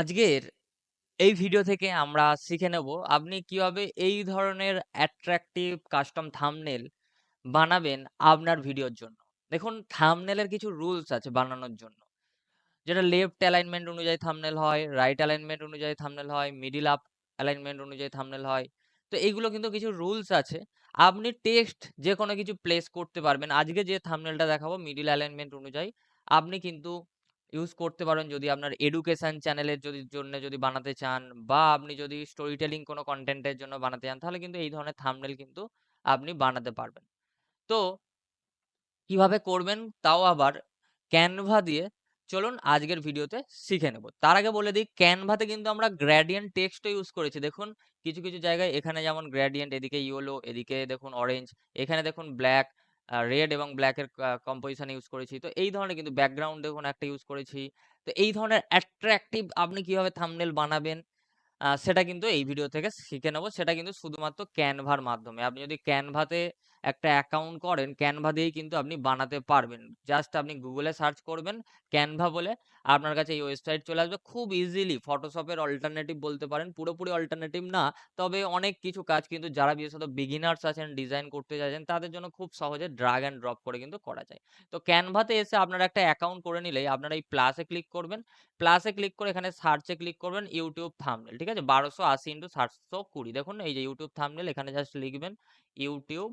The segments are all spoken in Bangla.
আজকের এই ভিডিও থেকে আমরা শিখে নেব আপনি কিভাবে এই ধরনের অ্যাট্রাকটিভ কাস্টম থাম্বনেল বানাবেন আপনার ভিডিওর জন্য। দেখুন, থাম্বনেলের কিছু রুলস আছে বানানোর জন্য। যেটা লেফট অ্যালাইনমেন্ট অনুযায়ী থাম্বনেল হয়, রাইট অ্যালাইনমেন্ট অনুযায়ী থাম্বনেল হয়, মিডল আপ অ্যালাইনমেন্ট অনুযায়ী থাম্বনেল হয়। তো এইগুলো কিন্তু কিছু রুলস আছে। আপনি টেক্সট যেকোনো কিছু প্লেস করতে পারবেন। আজকে যে থাম্বনেলটা দেখাবো মিডল অ্যালাইনমেন্ট অনুযায়ী আপনি কিন্তু ইউজ করতে পারেন যদি আপনার এডুকেশন চ্যানেলের জন্য বানাতে চান, বা আপনি যদি স্টোরি টেলিং কোনো কনটেন্টের জন্য বানাতে চান, তাহলে কিন্তু এই ধরনের থাম্বনেল কিন্তু আপনি বানাতে পারবেন। তো কিভাবে করবেন তাও আবার ক্যানভা দিয়ে, চলুন আজকের ভিডিওতে শিখে নেব। তার আগে বলে দিই, ক্যানভাতে কিন্তু আমরা গ্রেডিয়েন্ট টেক্সটও ইউজ করেছি। দেখুন, কিছু কিছু জায়গায় এখানে যেমন গ্রেডিয়েন্ট, এদিকে ইয়েলো, এদিকে দেখুন অরেঞ্জ, এখানে দেখুন ব্ল্যাক, রেড এবং ব্ল্যাকের কম্পোজিশন ইউজ করেছি। তো এই ধরনের কিন্তু ব্যাকগ্রাউন্ড দেখুন একটা ইউজ করেছি। তো এই ধরনের অ্যাট্রাকটিভ আপনি কিভাবে থাম্বনেল বানাবেন সেটা কিন্তু এই ভিডিও থেকে শিখে নেব। সেটা কিন্তু শুধুমাত্র ক্যানভার মাধ্যমে। আপনি যদি ক্যানভাতে একটা অ্যাকাউন্ট করেন, ক্যানভা দিয়েই কিন্তু আপনি বানাতে পারবেন। জাস্ট আপনি গুগলে সার্চ করবেন ক্যানভা বলে, আপনার কাছে এই ওয়েবসাইট চলে আসবে। খুব ইজিলি ফটোশপের অল্টারনেটিভ বলতে পারেন, পুরোপুরি অল্টারনেটিভ না, তবে অনেক কিছু কাজ কিন্তু যারা বিশেষত বিগিনার্স আছেন, ডিজাইন করতে চাইছেন, তাদের জন্য খুব সহজে ড্রাগ অ্যান্ড ড্রপ করে কিন্তু করা যায়। তো ক্যানভাতে এসে আপনারা একটা অ্যাকাউন্ট করে নিলেই আপনারা এই প্লাসে ক্লিক করবেন। প্লাসে ক্লিক করে এখানে সার্চে ক্লিক করবেন ইউটিউব থাম্বনেল। ঠিক আছে? 1280x720। দেখুন এই যে ইউটিউব থাম্বনেল, এখানে জাস্ট লিখবেন ইউটিউব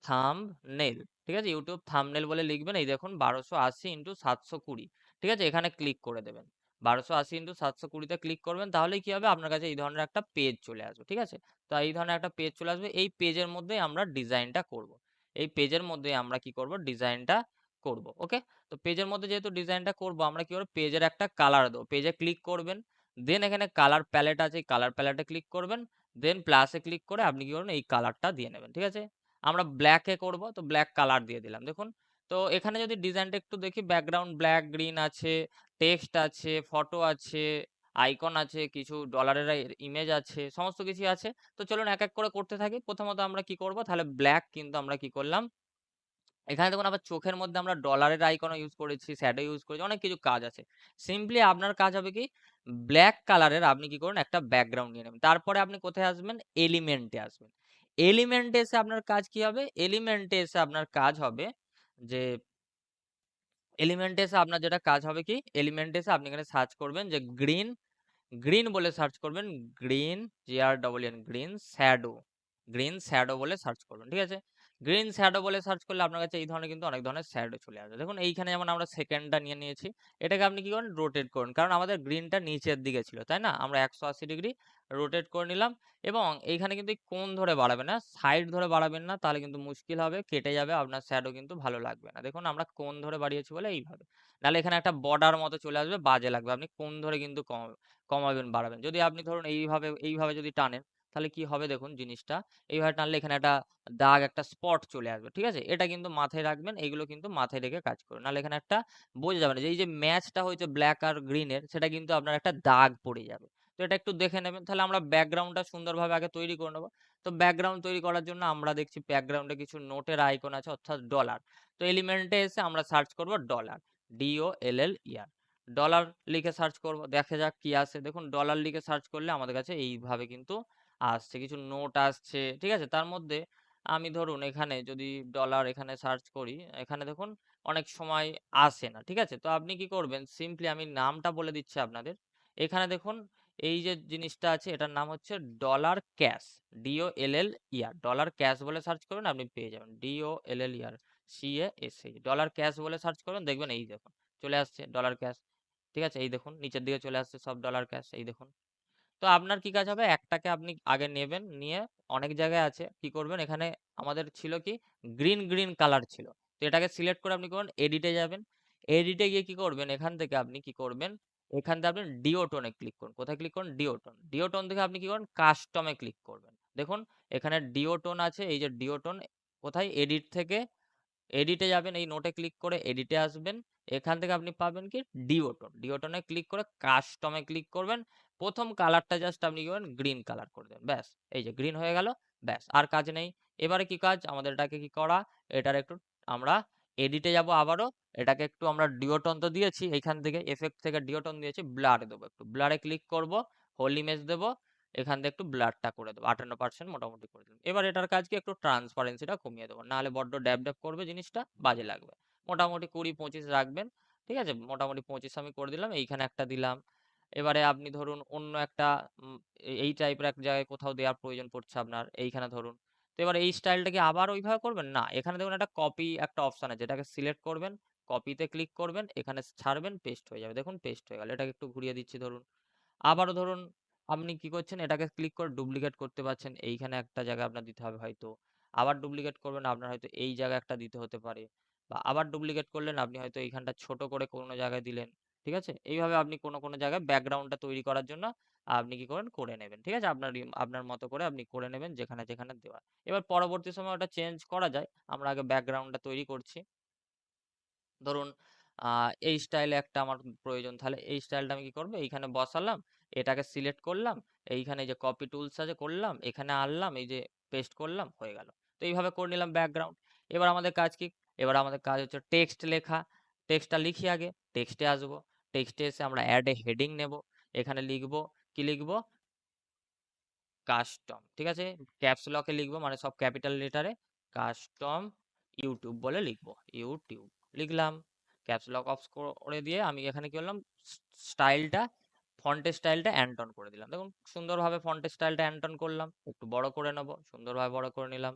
থাম্বনেল। ঠিক আছে? ইউটিউব থাম্বনেল বলে লিখবেন। এই দেখুন 1280x720। ঠিক আছে? এখানে ক্লিক করে দেবেন। 1280x720 তে ক্লিক করবেন, তাহলেই কি হবে, আপনার কাছে এই ধরনের একটা পেজ চলে আসবে। ঠিক আছে? তো এই ধরনের একটা পেজ চলে আসবে। এই পেজের মধ্যেই আমরা ডিজাইনটা করব। এই পেজের মধ্যেই আমরা কি করব, ডিজাইনটা করব। ওকে? তো পেজের মধ্যে যেহেতু ডিজাইনটা করব, আমরা কি করব, পেজের একটা কালার দেবো। পেজে ক্লিক করবেন। দেন এখানে কালার প্যালেট আছে, এই কালার প্যালেটে ক্লিক করবেন। দেন প্লাসে ক্লিক করে আপনি কি করবেন, এই কালারটা দিয়ে নেবেন। ঠিক আছে? আমরা ব্ল্যাকে করব, তো ব্ল্যাক কালার দিয়ে দিলাম। দেখুন, তো এখানে যদি ডিজাইনটা একটু দেখি, ব্যাকগ্রাউন্ড ব্ল্যাক গ্রিন আছে, টেক্সট আছে, ফটো আছে, আইকন আছে, কিছু ডলারের ইমেজ আছে, সমস্ত কিছু আছে। তো চলুন এক এক করে করতে থাকি। প্রথমত আমরা কি করব, তাহলে ব্ল্যাক কিন্তু আমরা কি করলাম, এখানে দেখুন আবার চোখের মধ্যে আমরা ডলারের আইকনও ইউজ করেছি, শ্যাডো ইউজ করেছি, অনেক কিছু কাজ আছে। সিম্পলি আপনার কাজ হবে কি, ব্ল্যাক কালারের আপনি কি করুন, একটা ব্যাকগ্রাউন্ড নিয়ে নেবেন। তারপরে আপনি কোথায় আসবেন, এলিমেন্টে আসবেন। এলিমেন্টে এসে আপনার কাজ কি হবে, এলিমেন্টে এসে আপনার কাজ হবে যে, এলিমেন্টে এসে আপনার যেটা কাজ হবে কি, এলিমেন্টে এসে আপনি এখানে সার্চ করবেন যে গ্রিন, গ্রিন বলে সার্চ করবেন। Green, GREEN, green shadow, green shadow বলে সার্চ করবেন। ঠিক আছে? গ্রিন শ্যাডো বলে সার্চ করলে আপনার কাছে এই ধরনের কিন্তু অনেক ধরনের শ্যাডো চলে আসবে। দেখুন এইখানে যেমন আমরা সেকেন্ডটা নিয়ে নিয়েছি। এটাকে আপনি কি করেন, রোটেট করুন। কারণ আমাদের গ্রিনটা নিচের দিকে ছিল, তাই না? আমরা 180 ডিগ্রি রোটেট করে নিলাম। এবং এইখানে কিন্তু এই কোণ ধরে বাড়াবেন না, সাইড ধরে বাড়াবেন না, তাহলে কিন্তু মুশকিল হবে, কেটে যাবে, আপনার শ্যাডো কিন্তু ভালো লাগবে না। দেখুন আমরা কোণ ধরে বাড়িয়েছি বলে এইভাবে। নাহলে এখানে একটা বর্ডার মতো চলে আসবে, বাজে লাগবে। আপনি কোণ ধরে কিন্তু কমাবেন, বাড়াবেন। যদি আপনি ধরুন এইভাবে যদি টানেন, তাহলে কি হবে দেখুন জিনিসটা, এইভাবে টানলে এখানে একটা দাগ, একটা স্পট চলে আসবে। ঠিক আছে? এটা কিন্তু মাথায় রাখবেন, এইগুলো কিন্তু মাথায় রেখে কাজ করুন। নাহলে এখানে একটা বোঝা যাবে না যে এই যে ম্যাচটা হয়েছে ব্ল্যাক আর গ্রিনের, সেটা কিন্তু আপনার একটা দাগ পড়ে যাবে। তো এটা একটু দেখে নেবেন। তাহলে আমরা ব্যাকগ্রাউন্ডটা সুন্দরভাবে আগে তৈরি করে নেব। তো ব্যাকগ্রাউন্ড তৈরি করার জন্য আমরা দেখছি ব্যাকগ্রাউন্ডে কিছু নোটের আইকন আছে, অর্থাৎ ডলার। তো এলিমেন্টে এসে আমরা সার্চ করব ডলার, DOLLER। ডলার লিখে সার্চ করব, দেখা যাক কি আসে। দেখুন ডলার লিখে সার্চ করলে আমাদের কাছে এইভাবে কিন্তু আসছে, কিছু নোট আসছে। ঠিক আছে? তার মধ্যে আমি ধরুন এখানে যদি ডলার এখানে সার্চ করি, এখানে দেখুন অনেক সময় আসে না। ঠিক আছে? তো আপনি কি করবেন, সিম্পলি আমি নামটা বলে দিচ্ছি আপনাদের। এখানে দেখুন এই যে জিনিসটা আছে, এটার নাম হচ্ছে dollar cash, DOLLER। Dollar cash বলে সার্চ করবেন, আপনি পেয়ে যাবেন। DOLLER ডলার ক্যাশ বলে সার্চ করবেন, দেখবেন এই দেখুন চলে আসছে ডলার ক্যাশ। ঠিক আছে? এই দেখুন নিচের দিকে চলে আসছে সব ডলার ক্যাশ, এই দেখুন। তো আপনার কি কাজ হবে, একটাকে আপনি আগে নেবেন, নিয়ে অনেক জায়গায় আছে, কি করবেন, এখানে আমাদের ছিল কি, গ্রিন গ্রিন কালার ছিল। তো এটাকে সিলেক্ট করে আপনি করবেন, এডিটে যাবেন। এডিটে গিয়ে কি করবেন, এখান থেকে আপনি কি করবেন, এখান থেকে আপনি ডিওটোনে ক্লিক করুন। কোথায় ক্লিক করুন, ডিওটোন। ডিওটোন থেকে আপনি কি করুন, কাস্টমে ক্লিক করবেন। দেখুন এখানে ডিওটোন আছে, এই যে ডিওটোন, কোথায়, এডিট থেকে এডিটে যাবেন, এই নোটে ক্লিক করে এডিটে আসবেন। এখান থেকে আপনি পাবেন কি, ডিওটোন। ডিওটোনে ক্লিক করে কাস্টমে ক্লিক করবেন। প্রথম কালারটা জাস্ট আপনি কি করবেন, গ্রিন কালার করে দেবেন। ব্যাস, এই যে গ্রিন হয়ে গেল। ব্যাস, আর কাজ নেই। এবারে কি কাজ আমাদের, এটাকে কি করা, এটার একটু আমরা এডিটে যাব আবারও, এটাকে একটু আমরা ডিওটোন তো দিয়েছি, এইখান থেকে এফেক্ট থেকে ডিওটোন দিয়েছি, ব্লার দেবো, একটু ব্লারে ক্লিক করব, হোল ইমেজ দেবো, এখান থেকে একটু ব্লারটা করে দেবো 58% মোটামুটি করে দিলাম। এবার এটার কাজ কি, একটু ট্রান্সপারেন্সিটা কমিয়ে দেবো, নাহলে বড্ড ড্যাব ড্যাব করবে, জিনিসটা বাজে লাগবে। মোটামুটি 20-25 রাখবেন, ঠিক আছে, মোটামুটি 25 আমি করে দিলাম, এইখানে একটা দিলাম। এবারে আপনি ধরুন অন্য একটা এই টাইপের এক জায়গায় কোথাও দেওয়ার প্রয়োজন পড়ছে আপনার, এইখানে ধরুন। তো এবার এই স্টাইলটা কি আবার ওইভাবে করবেন না, এখানে দেখুন একটা কপি একটা অপশন আছে, যেটাকে সিলেক্ট করবেন, কপিতে ক্লিক করবেন, এখানে ছাড়বেন, পেস্ট হয়ে যাবে, দেখুন পেস্ট হয়ে গেল। এটাকে একটু ঘুরিয়ে দিচ্ছি ধরুন। আবারও ধরুন আপনি কি করছেন, এটাকে ক্লিক করে ডুপ্লিকেট করতে পারছেন, এইখানে একটা জায়গায় আপনার দিতে হবে হয়তো, আবার ডুপ্লিকেট করবেন আপনার হয়তো এই জায়গায় একটা দিতে হতে পারে, বা আবার ডুপ্লিকেট করলেন আপনি হয়তো এইখানটা ছোট করে কোনো জায়গায় দিলেন, ঠিক আছে। এইভাবে আপনি কোনো কোনো জায়গায় ব্যাকগ্রাউন্ডটা তৈরি করার জন্য আপনি কি করেন, করে নেবেন, ঠিক আছে, আপনার আপনার মতো করে আপনি করে নেবেন যেখানে যেখানে দেওয়া। এবার পরবর্তী সময় ওটা চেঞ্জ করা যায়, আমরা আগে ব্যাকগ্রাউন্ডটা তৈরি করছি। ধরুন এই স্টাইলে একটা আমার প্রয়োজন, তাহলে এই স্টাইলটা আমি কি করব, এইখানে বসালাম, এটাকে সিলেক্ট করলাম, এইখানে যে কপি টুলস আছে করলাম, এখানে আনলাম, এই যে পেস্ট করলাম, হয়ে গেল। তো এইভাবে করে নিলাম ব্যাকগ্রাউন্ড। এবার আমাদের কাজ কি, এবার আমাদের কাজ হচ্ছে টেক্সট লেখা। টেক্সটটা লিখি আগে, টেক্সটে আসবো, টেক্সটে এসে আমরা অ্যাড এ হেডিং নেব, এখানে লিখবো, কি লিখবো, কাস্টম, ঠিক আছে, ক্যাপস লকে লিখবো, মানে সব ক্যাপিটাল লেটারে, কাস্টম ইউটিউব বলে লিখবো, ইউটিউব লিখলাম। ক্যাপস লক অফ করে দিয়ে আমি এখানে কি করলাম, স্টাইলটা, ফন্টের স্টাইলটা অ্যান্টন করে দিলাম, দেখুন সুন্দরভাবে ফন্টের স্টাইলটা অ্যান্টন করলাম, একটু বড় করে নেবো, সুন্দরভাবে বড় করে নিলাম।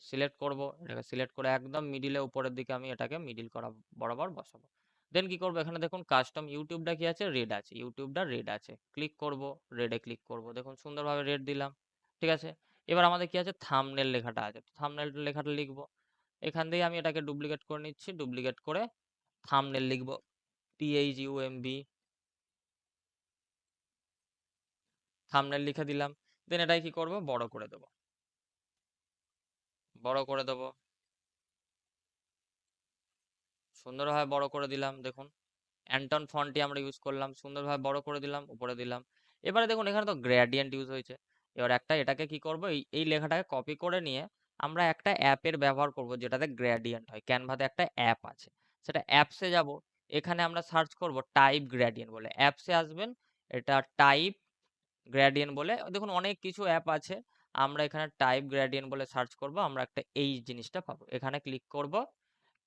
সিলেক্ট করব, এটাকে সিলেক্ট করে একদম মিডিলে উপরের দিকে আমি এটাকে মিডিল করা বরাবর বসাবো। দেন কি করবো, এখানে দেখুন কাস্টম ইউটিউবটা কি আছে, রেড আছে, ইউটিউবটা রেড আছে, ক্লিক করব, রেডে ক্লিক করব, দেখুন সুন্দরভাবে রেড দিলাম, ঠিক আছে। এবার আমাদের কি আছে, থাম্বনেল লেখাটা আছে, থাম্বনেল লেখাটা লিখবো, এখান দিয়ে আমি এটাকে ডুপ্লিকেট করে নিচ্ছি, ডুপ্লিকেট করে থাম্বনেল লিখবো, THUMB, থাম্বনেল লিখে দিলাম। দেন এটাই কি করব, বড় করে দেবো, বড় করে দেবো, সুন্দরভাবে বড় করে দিলাম, দেখুন অ্যান্টন ফন্টটি আমরা ইউজ করলাম, সুন্দরভাবে বড় করে দিলাম, উপরে দিলাম। এবারে দেখুন এখানে তো গ্রেডিয়েন্ট ইউজ হয়েছে। এবার একটা এটাকে কি করব, এই এই লেখাটাকে কপি করে নিয়ে আমরা একটা অ্যাপের ব্যবহার করব যেটাতে গ্রেডিয়েন্ট হয়, ক্যানভাতে একটা অ্যাপ আছে, সেটা অ্যাপসে যাব, এখানে আমরা সার্চ করব টাইপ গ্রেডিয়েন্ট বলে, অ্যাপসে আসবেন, এটা টাইপ গ্রেডিয়েন্ট বলে, দেখুন অনেক কিছু অ্যাপ আছে, আমরা এখানে টাইপ গ্রেডিয়েন্ট বলে সার্চ করব, আমরা একটা এই জিনিসটা পাবো, এখানে ক্লিক করব।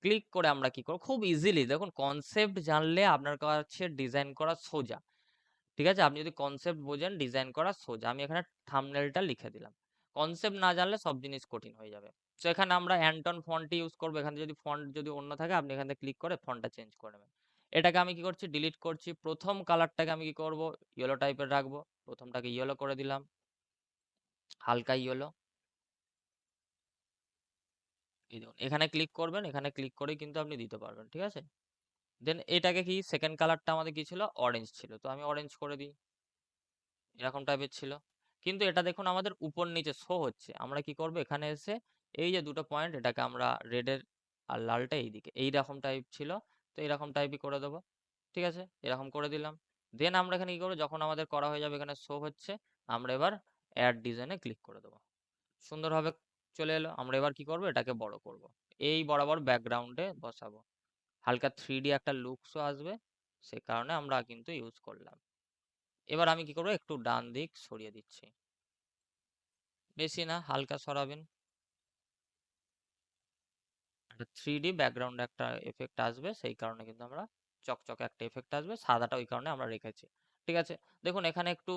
ক্লিক করে আমরা কি করব, খুব ইজিলি, দেখুন কনসেপ্ট জানলে আপনার কাছে ডিজাইন করা সোজা, ঠিক আছে, আপনি যদি কনসেপ্ট বোঝেন ডিজাইন করা সোজা। আমি এখানে থাম্বনেলটা লিখে দিলাম, কনসেপ্ট না জানলে সব জিনিস কঠিন হয়ে যাবে। তো এখানে আমরা অ্যান্টন ফন্টটি ইউজ করবো, এখানে যদি ফন্ট যদি অন্য থাকে আপনি এখানে ক্লিক করে ফন্টটা চেঞ্জ করে নেবেন। এটাকে আমি কি করছি, ডিলিট করছি, প্রথম কালারটাকে আমি কি করব, ইয়েলো টাইপের রাখবো, প্রথমটাকে ইয়েলো করে দিলাম, হালকা ইয়েলো। এই দেখুন এখানে ক্লিক করবেন, এখানে ক্লিক করেই কিন্তু আপনি দিতে পারবেন, ঠিক আছে। দেন এটাকে কি, সেকেন্ড কালারটা আমাদের কি ছিল, অরেঞ্জ ছিল, তো আমি অরেঞ্জ করে দিই, এরকম টাইপের ছিল। কিন্তু এটা দেখুন আমাদের উপর নিচে শো হচ্ছে, আমরা কি করব, এখানে এসে এই যে দুটো পয়েন্ট, এটাকে আমরা রেডের আর লালটা এইদিকে এইরকম টাইপ ছিল, তো এরকম টাইপই করে দেবো, ঠিক আছে, এরকম করে দিলাম। দেন আমরা এখানে কি করবো, যখন আমাদের করা হয়ে যাবে, এখানে শো হচ্ছে, আমরা এবার অ্যাড ডিজাইনে ক্লিক করে দেবো, সুন্দরভাবে চলে এলো। আমরা এবার কি করব, এটাকে বড় করব, এই বরাবর ব্যাকগ্রাউন্ডে বসাবো, হালকা 3D একটা লুকসও আসবে, সে কারণে আমরা কিন্তু ইউজ করলাম। এবার আমি কি করবো, একটু ডান দিক সরিয়ে দিচ্ছি, বেশি না, হালকা সরাবেন, একটা 3D ব্যাকগ্রাউন্ড একটা এফেক্ট আসবে, সেই কারণে কিন্তু আমরা চকচকে একটা এফেক্ট আসবে, সাদাটা ওই কারণে আমরা রেখেছি, ঠিক আছে। দেখুন এখানে একটু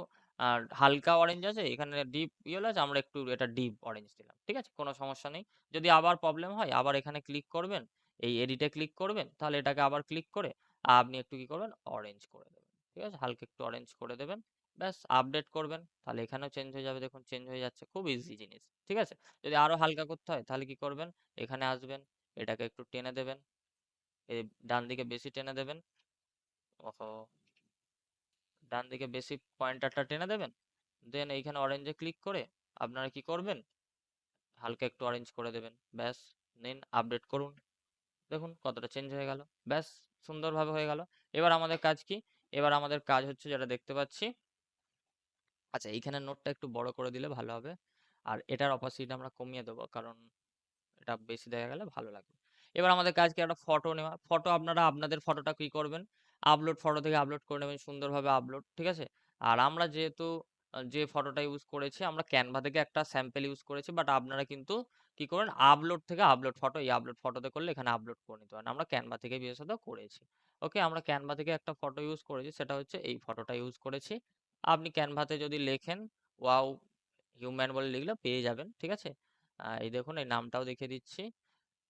হালকা অরেঞ্জ আছে, এখানে ডিপ ইয়েলো আছে, আমরা একটু এটা ডিপ অরেঞ্জ দিলাম, ঠিক আছে, কোনো সমস্যা নেই। যদি আবার প্রবলেম হয়, আবার এখানে ক্লিক করবেন, এই এডিটে ক্লিক করবেন, তাহলে এটাকে আবার ক্লিক করে আপনি একটু কি করবেন, অরেঞ্জ করে দেবেন, ঠিক আছে, হালকা একটু অরেঞ্জ করে দেবেন, ব্যাস আপডেট করবেন, তাহলে এখানেও চেঞ্জ হয়ে যাবে, দেখুন চেঞ্জ হয়ে যাচ্ছে, খুব ইজি জিনিস, ঠিক আছে। যদি আরো হালকা করতে হয় তাহলে কি করবেন, এখানে আসবেন, এটাকে একটু টেনে দেবেন, এই ডান দিকে বেশি টেনে দেবেন, ওহো, ডান দিকে বেশি পয়েন্টারটা টেনে দেবেন। দেন এইখানে অরেঞ্জে ক্লিক করে আপনারা কি করবেন, হালকা একটু অরেঞ্জ করে দেবেন, ব্যাস, নিন আপডেট করুন, দেখুন কতটা চেঞ্জ হয়ে গেল, ব্যাস, সুন্দরভাবে হয়ে গেল। এবার আমাদের কাজ কি, এবার আমাদের কাজ হচ্ছে যেটা দেখতে পাচ্ছি, আচ্ছা এইখানে নোটটা একটু বড় করে দিলে ভালো হবে, আর এটার অপাসিটি আমরা কমিয়ে দেবো, কারণ এটা বেশি দেখা গেলে ভালো লাগবে। এবার আমাদের কাজ কি একটা ফটো নেওয়া। ফটো আপনারা আপনাদের ফটোটা কি করবেন? আপলোড ফটো থেকে আপলোড করে নেবেন সুন্দরভাবে আপলোড। ঠিক আছে? আর আমরা যেহেতু যে ফটোটা ইউজ করেছি আমরা ক্যানভা থেকে একটা স্যাম্পল ইউজ করেছি। বাট আপনারা কিন্তু কি করবেন? আপলোড থেকে আপলোড ফটো এই আপলোড ফটোতে করলে এখানে আপলোড করে নিতে পারেন। আমরা ক্যানভা থেকে বিশেষত করেছি। ওকে? আমরা ক্যানভা থেকে একটা ফটো ইউজ করেছি সেটা হচ্ছে এই ফটোটা ইউজ করেছি। আপনি ক্যানভাতে যদি লেখেন ওয়াও হিউম্যান বলে লিখলে পেয়ে যাবেন। ঠিক আছে? এই দেখুন এই নামটাও দেখিয়ে দিচ্ছি।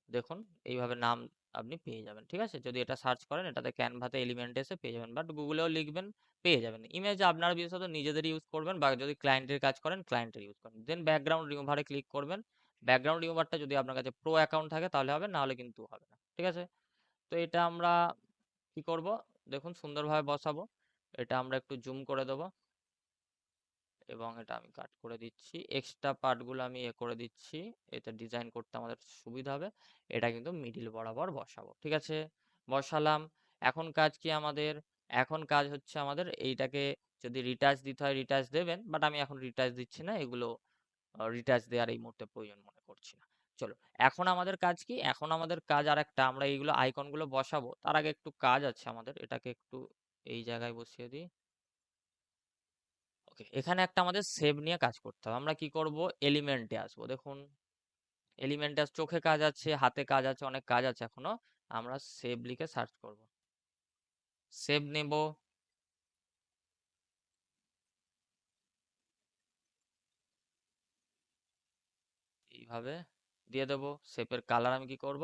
দেখুন এইভাবে নাম আপনি পেয়ে যাবেন। ঠিক আছে? যদি এটা সার্চ করেন এটাতে ক্যানভাতে এলিমেন্ট এসে পেয়ে যাবেন। বাট গুগলেও লিখবেন পেয়ে যাবেন। ইমেজ আপনারা বিশেষত নিজেদের ইউজ করবেন বা যদি ক্লায়েন্টের কাজ করেন ক্লায়েন্টের ইউজ করবেন। দেন ব্যাকগ্রাউন্ড রিমুভারে ক্লিক করবেন। ব্যাকগ্রাউন্ড রিমুভারটা যদি আপনার কাছে প্রো অ্যাকাউন্ট থাকে তাহলে হবে, না হলে কিন্তু হবে না। ঠিক আছে? তো এটা আমরা কি করব? দেখুন সুন্দরভাবে বসাবো। এটা আমরা একটু জুম করে দেবো এবং এটা আমি কাট করে দিচ্ছি। এক্সট্রা পার্টগুলো আমি করে দিচ্ছি। এতে ডিজাইন করতে আমাদের সুবিধা হবে। এটা কিন্তু মিডিল বরাবর বসাবো। ঠিক আছে? বসালাম। এখন কাজ কি আমাদের? এখন কাজ হচ্ছে আমাদের এইটাকে যদি রিটাচ দিতে হয় রিটাচ দেবেন। বাট আমি এখন রিটাচ দিচ্ছি না। এগুলো রিটাচ দেওয়ার এই মুহূর্তে প্রয়োজন মনে করছি না। চলো। এখন আমাদের কাজ কি? এখন আমাদের কাজ আরেকটা আমরা এইগুলো আইকনগুলো বসাবো। তার আগে একটু কাজ আছে আমাদের। এটাকে একটু এই জায়গায় বসিয়ে দিই। ওকে, এখানে একটা আমাদের সেভ নিয়ে কাজ করতে হবে। আমরা কি করব? এলিমেন্টে আসবো। দেখুন এলিমেন্টে চোখে কাজ আছে, হাতে কাজ আছে, অনেক কাজ আছে এখনো। আমরা সেভ লিখে সার্চ করব। সেভ নেব। এইভাবে দিয়ে দেবো। শেপের কালার আমি কি করব?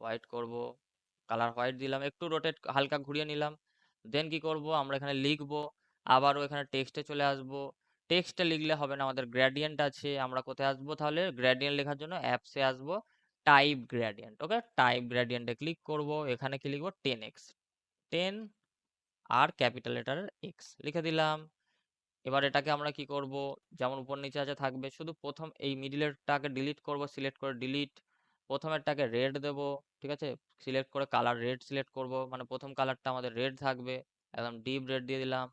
হোয়াইট করব। কালার হোয়াইট দিলাম, একটু রোটেট হালকা ঘুরিয়ে নিলাম। দেন কি করব? আমরা এখানে লিখবো। আবারও এখানে টেক্সটে চলে আসবো। টেক্সটে লিখলে হবে না, আমাদের গ্রেডিয়েন্ট আছে। আমরা কোথায় আসবো তাহলে? গ্রেডিয়েন্ট লেখার জন্য অ্যাপসে আসবো। Type gradient. ওকে, টাইপ গ্রেডিয়েন্টে ক্লিক করব। এখানে কি লিখবো? 10x। 10 আর ক্যাপিটাল লেটারের এক্স লিখে দিলাম। এবার এটাকে আমরা কি করব? যেমন উপর নিচে আছে থাকবে, শুধু প্রথম এই মিডিলেরটাকে ডিলিট করব। সিলেক্ট করে ডিলিট। প্রথমেরটাকে রেড দেব। ঠিক আছে? সিলেক্ট করে কালার রেড সিলেক্ট করব, মানে প্রথম কালারটা আমাদের রেড থাকবে, একদম ডিপ রেড দিয়ে দিলাম।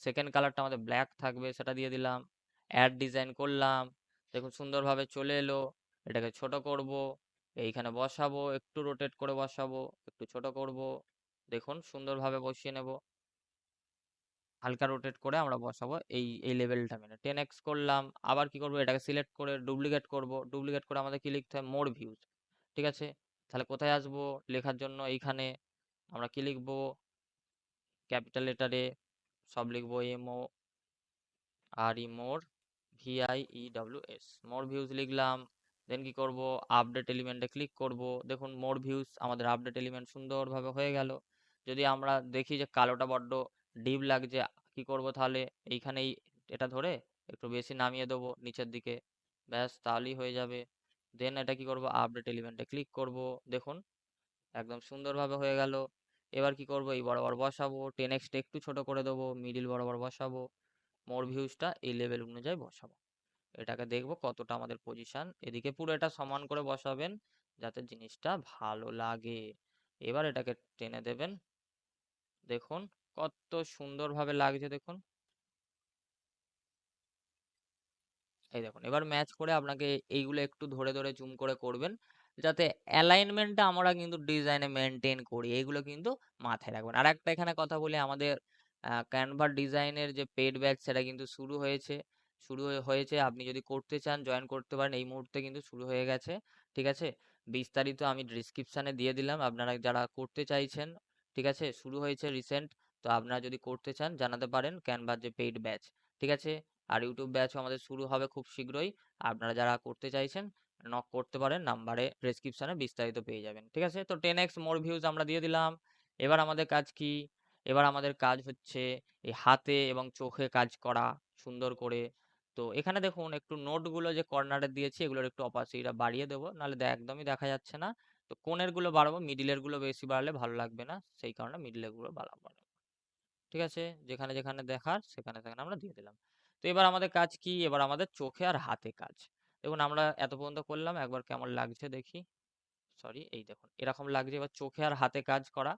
সেকেন্ড কালারটা আমাদের ব্ল্যাক থাকবে, সেটা দিয়ে দিলাম। অ্যাড ডিজাইন করলাম। দেখুন সুন্দরভাবে চলে এলো। এটাকে ছোট করব, এইখানে বসাবো, একটু রোটেট করে বসাবো, একটু ছোট করব। দেখুন সুন্দরভাবে বসিয়ে নেব। হালকা রোটেট করে আমরা বসাবো এই এই লেভেলটা মেনে। 10x করলাম। আবার কি করব? এটাকে সিলেক্ট করে ডুপ্লিকেট করব। ডুপ্লিকেট করে আমাদের কি লিখতে হয়? মোর ভিউজ। ঠিক আছে? তাহলে কোথায় আসবো লেখার জন্য? এইখানে আমরা কি লিখবো? ক্যাপিটাল লেটারে সব লিখবো, এমও আর ই মোর, VIEWS, মোর ভিউজ লিখলাম। দেন কি করব? আপডেট এলিমেন্টে ক্লিক করব। দেখুন মোর ভিউজ আমাদের আপডেট এলিমেন্ট সুন্দরভাবে হয়ে গেল। যদি আমরা দেখি যে কালোটা বড্ড ডিপ লাগছে, কি করব তাহলে? এইখানেই এটা ধরে একটু বেশি নামিয়ে দেবো নিচের দিকে। ব্যাস তাহলেই হয়ে যাবে। দেন এটা কি করব? আপডেট এলিমেন্টে ক্লিক করব। দেখুন একদম সুন্দরভাবে হয়ে গেল। এবার কি করব? এই বরাবর বসাবো। 10x টা একটু ছোট করে দেবো, মিডিল বরাবর বসাবো। মোর ভিউজটা এই লেভেল অনুযায়ী বসাবো। এটাকে দেখবো কতটা আমাদের পজিশন। এদিকে পুরো এটা সমান করে বসাবেন যাতে জিনিসটা ভালো লাগে। এবার এটাকে টেনে দেবেন। দেখুন কত সুন্দরভাবে লাগছে দেখুন। এই দেখুন এবার ম্যাচ করে আপনাকে এইগুলো একটু ধরে ধরে জুম করে করবেন যাতে অ্যালাইনমেন্টটা আমরা কিন্তু ডিজাইনে মেনটেন করি। এইগুলো কিন্তু মাথায় রাখবেন। আর একটা এখানে কথা বলি, আমাদের ক্যানভা ডিজাইনের যে পেড ব্যাচ সেটা কিন্তু শুরু হয়েছে। হয়েছে, আপনি যদি করতে চান জয়েন করতে পারেন। এই মুহূর্তে কিন্তু শুরু হয়ে গেছে। ঠিক আছে? বিস্তারিত আমি ডিসক্রিপশানে দিয়ে দিলাম, আপনারা যারা করতে চাইছেন। ঠিক আছে? শুরু হয়েছে রিসেন্ট। তো আপনারা যদি করতে চান জানাতে পারেন ক্যানভার যে পেইড ব্যাচ। ঠিক আছে? আর ইউটিউব ব্যাচও আমাদের শুরু হবে খুব শীঘ্রই। আপনারা যারা করতে চাইছেন নক করতে পারেন, নাম্বারে ডেসক্রিপশনে বিস্তারিত পেয়ে যাবেন। ঠিক আছে? তো 10x মোর ভিউজ আমরা দিয়ে দিলাম। এবার আমাদের কাজ কি? এবার আমাদের কাজ হচ্ছে এই হাতে এবং চোখে কাজ করা সুন্দর করে। তো এখানে দেখুন একটু নোটগুলো যে কর্নারে দিয়েছি এগুলোর একটু অপাসিটিটা বাড়িয়ে দেবো, নাহলে একদমই দেখা যাচ্ছে না। তো কোণের গুলো বাড়াবো, মিডিলের গুলো বেশি বাড়ালে ভালো লাগবে না, সেই কারণে মিডিলের গুলো বাড়াবো। ঠিক আছে? যেখানে যেখানে দেখার সেখানে সেখানে আমরা দিয়ে দিলাম। তো এবার আমাদের কাজ কি? এবার আমাদের চোখে আর হাতে কাজ। দেখুন আমরা এত পর্যন্ত করলাম, একবার কেমন লাগছে দেখি। সরি, এই দেখুন এরকম লাগছে। এবার চোখে আর হাতে কাজ করা।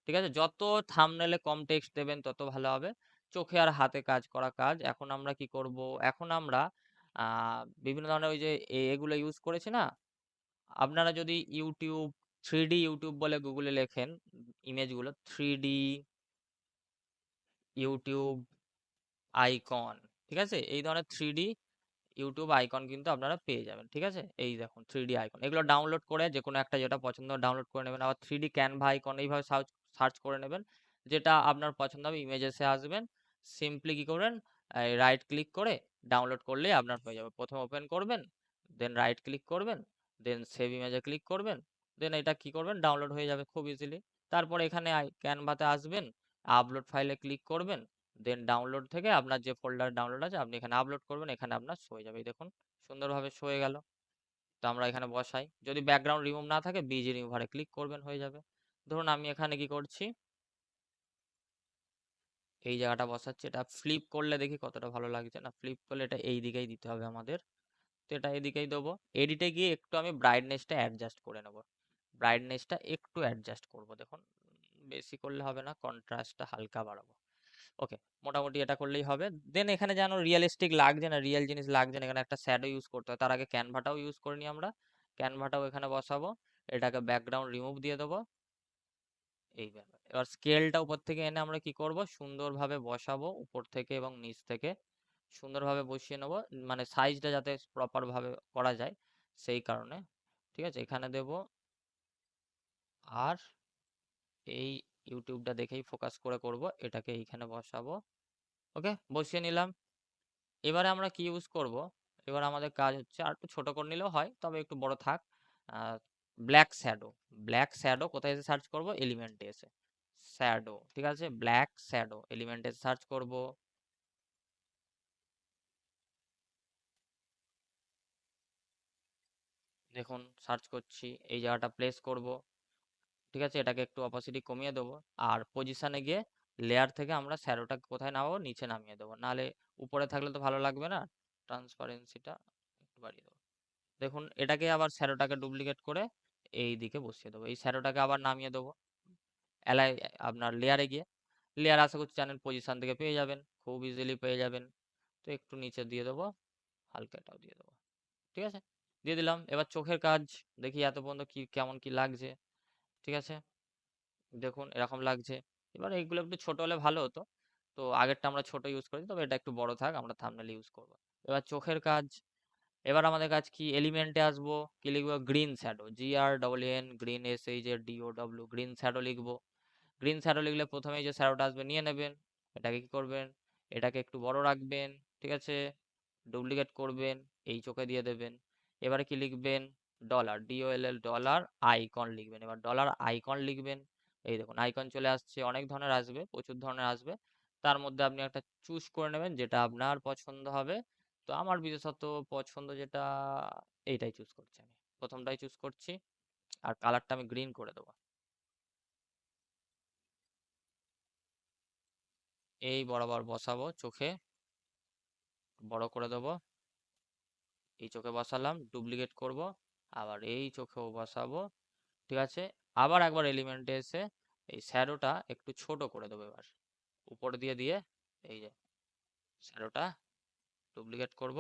ঠিক আছে? যত থাম্বনেলে কম টেক্সট দেবেন তত ভালো হবে। চোখে আর হাতে কাজ করা কাজ। এখন আমরা কি করব? এখন আমরা বিভিন্ন ধরনের ওই যে এগুলো ইউজ করেছি না? আপনারা যদি ইউটিউব 3D ইউটিউব বলে গুগলে লেখেন ইমেজগুলো, 3D ইউটিউব আইকন, ঠিক আছে? এই ধরনের 3D ইউটিউব আইকন কিন্তু আপনারা পেয়ে যাবেন, ঠিক আছে? এই দেখুন 3D আইকন, এগুলো ডাউনলোড করে যে কোনো একটা যেটা পছন্দ ডাউনলোড করে নেবেন। আবার 3D ক্যানভা আইকন এইভাবে সার্চ সার্চ করে নেবেন, যেটা আপনার পছন্দ হবে ইমেজেসে আসবেন। সিম্পলি কি করবেন, রাইট ক্লিক করে ডাউনলোড করলেই আপনার হয়ে যাবে। প্রথমে ওপেন করবেন, দেন রাইট ক্লিক করবেন, দেন সেভ ইমেজে ক্লিক করবেন, দেন এটা কি করবেন, ডাউনলোড হয়ে যাবে খুব ইজিলি। তারপর এখানে ক্যানভাতে আসবেন, আপলোড ফাইলে ক্লিক করবেন, দেন ডাউনলোড থেকে আপনার যে ফোল্ডার ডাউনলোড আছে আপনি এখানে আপলোড করবেন, এখানে আপনার শো হয়ে যাবে। এই দেখুন সুন্দরভাবে শো হয়ে গেল। তো আমরা এখানে বসাই, যদি ব্যাকগ্রাউন্ড রিমুভ না থাকে বিজি রিমুভারে ক্লিক করবেন, হয়ে যাবে। ধরুন আমি এখানে কি করছি, এই জায়গাটা বসাচ্ছি, এটা ফ্লিপ করলে দেখি কতটা ভালো লাগছে। না, ফ্লিপ করলে এটা এই দিকেই দিতে হবে আমাদের, তো এটা এদিকেই দেবো। এডিটে গিয়ে একটু আমি ব্রাইটনেসটা অ্যাডজাস্ট করে নেব, ব্রাইটনেসটা একটু অ্যাডজাস্ট করব। দেখুন বেশি করলে হবে না, কন্ট্রাস্টটা হালকা বাড়াবো। ওকে, মোটামুটি এটা করলেই হবে। দেন এখানে যেন রিয়েলিস্টিক লাগছে না, রিয়েল জিনিস লাগছে না, এখানে একটা শ্যাডো ইউজ করতে হয়। তার আগে ক্যানভাটাও ইউজ করে নিই আমরা, ক্যানভাটাও এখানে বসাবো, এটাকে ব্যাকগ্রাউন্ড রিমুভ দিয়ে দেবো। এই ব্যাপার, এবার স্কেলটা উপর থেকে এনে আমরা কি করব, সুন্দরভাবে বসাবো উপর থেকে এবং নিচ থেকে সুন্দরভাবে বসিয়ে নেবো, মানে সাইজটা যাতে প্রপার ভাবে করা যায় সেই কারণে। ঠিক আছে, এখানে দেব, আর এই ইউটিউবটা দেখেই ফোকাস করে করব, এটাকে এইখানে বসাবো। ওকে, বসিয়ে নিলাম। এবারে আমরা কি ইউজ করব, এবার আমাদের কাজ হচ্ছে আর একটু ছোট করে নিলেও হয়, তবে একটু বড় থাক। ব্ল্যাক শ্যাডো, ব্ল্যাক শ্যাডো কোথায় এসে সার্চ করব, এলিমেন্টে এসে শ্যাডো, ঠিক আছে? ব্ল্যাক শ্যাডো এলিমেন্টে সার্চ করব। দেখুন সার্চ করছি, এই জায়গাটা প্লেস করব, ঠিক আছে? এটাকে একটু অপাসিটি কমিয়ে দেবো, আর পজিশনে গিয়ে লেয়ার থেকে আমরা শ্যাডোটাকে কোথায় নামাবো, নিচে নামিয়ে দেবো, নাহলে উপরে থাকলে তো ভালো লাগবে না। ট্রান্সপারেন্সিটা একটু বাড়িয়ে দেবো। দেখুন এটাকে আবার শ্যাডোটাকে ডুপ্লিকেট করে এই দিকে বসিয়ে দেবো, এই শ্যাডোটাকে আবার নামিয়ে দেবো এলাই, আপনার লেয়ারে গিয়ে। লেয়ার আশা করছি চ্যানেল পজিশন থেকে পেয়ে যাবেন, খুব ইজিলি পেয়ে যাবেন। তো একটু নিচে দিয়ে দেবো, হালকা এটাও দিয়ে দেবো, ঠিক আছে? দিয়ে দিলাম। এবার চোখের কাজ দেখি এত পর্যন্ত কি কেমন কি লাগছে, ঠিক আছে? দেখুন এরকম লাগছে। এবার এইগুলো একটু ছোট হলে ভালো হতো, তো আগেরটা আমরা ছোট ইউজ করেছি, তবে এটা একটু বড় থাক, আমরা থাম্বনেল ইউজ করবো। এবার চোখের কাজ, এবার আমাদের কাজ কি, এলিমেন্টে আসবো, কি লিখবো, green shadow, GREEN, green SHADOW, green shadow লিখবো। গ্রিন শ্যাডো লিখলে প্রথমেই যে শ্যাডোটা আসবে নিয়ে নেবেন, এটাকে কি করবেন, এটাকে একটু বড় রাখবেন, ঠিক আছে? ডুপ্লিকেট করবেন, এই চোখে দিয়ে দেবেন। এবারে কি লিখবেন, ডলার, DOLL, ডলার আইকন লিখবেন। এবার ডলার আইকন লিখবেন, এই দেখুন আইকন চলে আসছে, অনেক ধরনের আসবে, প্রচুর ধরনের আসবে, তার মধ্যে আপনি একটা চুজ করে নেবেন যেটা আপনার পছন্দ হবে। তো আমার বিশেষত পছন্দ যেটা, এইটাই চুজ করছি আমি, প্রথমটাই চুজ করছি, আর কালারটা আমি গ্রিন করে দেবো। এই বরাবর বসাবো চোখে, বড় করে দেবো, এই চোখে বসালাম, ডুপ্লিকেট করব, আবার এই চোখেও বসাবো, ঠিক আছে? আবার একবার এলিমেন্টে এসে এই শ্যাডোটা একটু ছোট করে দেবো, এবার উপর দিয়ে দিয়ে এই যে শ্যাডোটা ডুপ্লিকেট করব,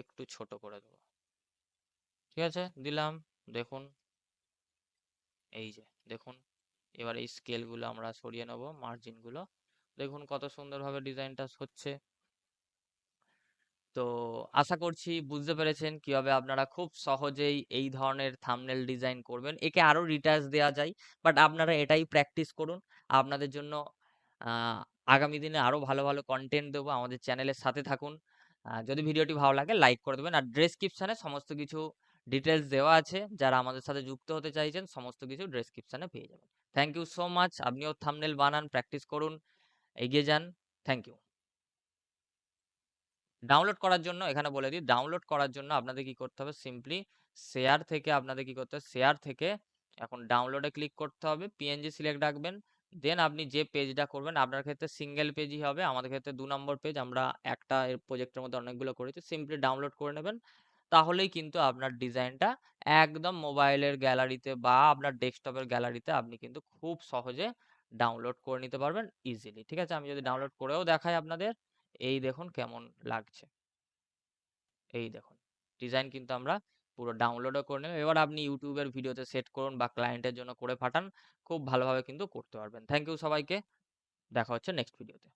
একটু ছোট করে দেবো, ঠিক আছে? দিলাম। দেখুন এই যে দেখুন, এবার এই স্কেলগুলো আমরা সরিয়ে নেব, মার্জিনগুলো, দেখুন কত সুন্দরভাবে ডিজাইনটা হচ্ছে। তো আশা করছি বুঝতে পেরেছেন কিভাবে আপনারা খুব সহজেই এই ধরনের থাম্বনেল ডিজাইন করবেন। একে আরো ডিটেইলস দেওয়া যায়, বাট আপনারা এটাই প্র্যাকটিস করুন। আপনাদের জন্য আহ, আগামী দিনে আরো ভালো ভালো কন্টেন্ট দেবো, আমাদের চ্যানেলের সাথে থাকুন। যদি ভিডিওটি ভালো লাগে লাইক করে দেবেন, আর ডেসক্রিপশনে সমস্ত কিছু ডিটেলস দেওয়া আছে, যারা আমাদের সাথে যুক্ত হতে চাইছেন সমস্ত কিছু ডেসক্রিপশনে পেয়ে যাবেন। থ্যাংক ইউ সো মাচ, আপনিও থাম্বনেল বানান, প্র্যাকটিস করুন, এগিয়ে যান। Thank you. ডাউনলোড করার জন্য এখানে বলে দিই, ডাউনলোড করার জন্য আপনাদের কি করতে হবে, সিম্পলি শেয়ার থেকে আপনাদের কি করতে হবে, শেয়ার থেকে এখন ডাউনলোডে ক্লিক করতে হবে, PNG সিলেক্ট রাখবেন, দেন আপনি যে পেজটা করবেন, আপনার ক্ষেত্রে সিঙ্গেল পেজই হবে, আমাদের ক্ষেত্রে 2 নম্বর পেজ, আমরা একটা প্রজেক্টের মধ্যে অনেকগুলো করেছি, সিম্পলি ডাউনলোড করে নেবেন। তাহলেই কিন্তু আপনার ডিজাইনটা একদম মোবাইলের গ্যালারিতে বা আপনার ডেস্কটপের গ্যালারিতে আপনি কিন্তু খুব সহজে ডাউনলোড করে নিতে পারবেন ইজিলি, ঠিক আছে? আমি যদি ডাউনলোড করেও দেখাই আপনাদের, এই দেখুন কেমন লাগছে, এই দেখুন ডিজাইন কিন্তু আমরা পুরো ডাউনলোডও করে নেবেন। এবার আপনি YouTube এর ভিডিওতে সেট করুন বা ক্লায়েন্টের জন্য করে পাঠান। খুব ভালোভাবে কিন্তু করতে পারবেন। থ্যাংক ইউ সবাইকে। দেখা হচ্ছে নেক্সট ভিডিওতে।